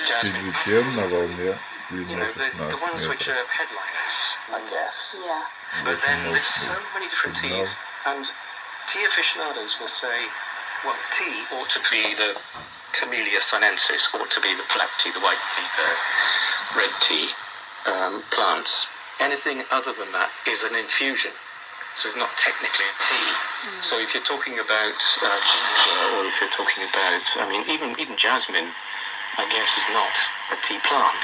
CGTN на волне длиной the 16 ones which are метров. headliners, I guess. Yeah. But then Очень there's мощный so many different сигнал. teas, and tea aficionados will say, well, tea ought to be the Camellia sinensis, ought to be the black tea, the white tea, the red tea plants. Anything other than that is an infusion. So it's not technically a tea. So if you're talking about ginger, or if you're talking about, I mean, even jasmine, I guess, is not a tea plant.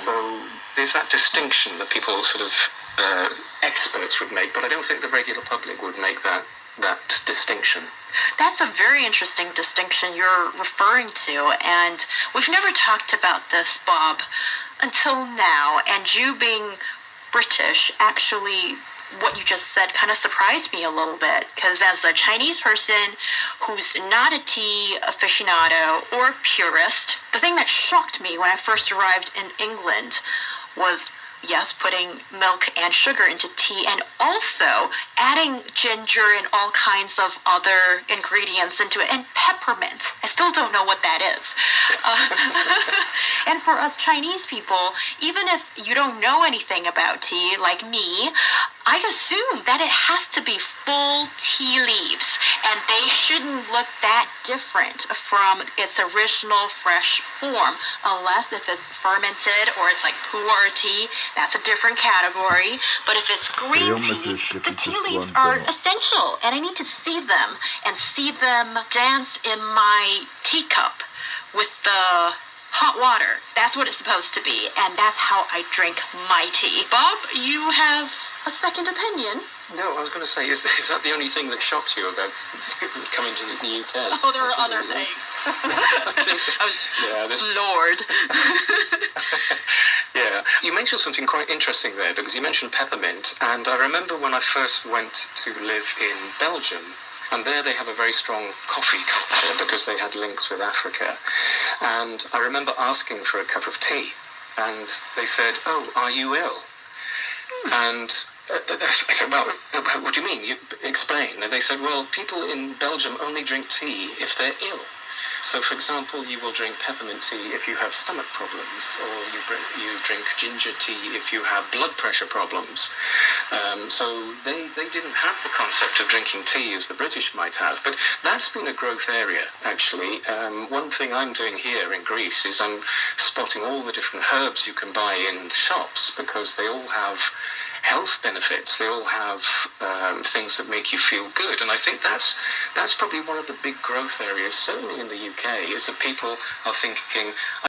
So there's that distinction that people sort of experts would make, but I don't think the regular public would make that distinction. That's a very interesting distinction you're referring to, and we've never talked about this, Bob, until now. And you being British, actually, what you just said kind of surprised me a little bit, because as a Chinese person who's not a tea aficionado or purist, the thing that shocked me when I first arrived in England was, yes, putting milk and sugar into tea, and also adding ginger and all kinds of other ingredients into it, and peppermint. I still don't know what that is. And for us Chinese people, even if you don't know anything about tea, like me, I assume that it has to be full tea leaves, and they shouldn't look that different from its original fresh form, unless if it's fermented or it's like pu'er tea. That's a different category. But if it's green tea, the tea leaves are essential, and I need to see them and see them dance in my teacup with the hot water. That's what it's supposed to be, and that's how I drink my tea. Bob, you have a second opinion? No, I was going to say, is that the only thing that shocked you about coming to the UK? Oh, there are other things. I was floored. Yeah, you mentioned something quite interesting there, because you mentioned peppermint, and I remember when I first went to live in Belgium, and there they have a very strong coffee culture because they had links with Africa. And I remember asking for a cup of tea, and they said, "Oh, are you ill?" And I said, "Well, what do you mean? You explain." And they said, "Well, people in Belgium only drink tea if they're ill. So, for example, you will drink peppermint tea if you have stomach problems, or you drink ginger tea if you have blood pressure problems." So they didn't have the concept of drinking tea as the British might have. But that's been a growth area, actually. One thing I'm doing here in Greece is I'm spotting all the different herbs you can buy in shops, because they all have health benefits. They all have things that make you feel good, and I think that's probably one of the big growth areas, certainly in the UK, is that people are thinking,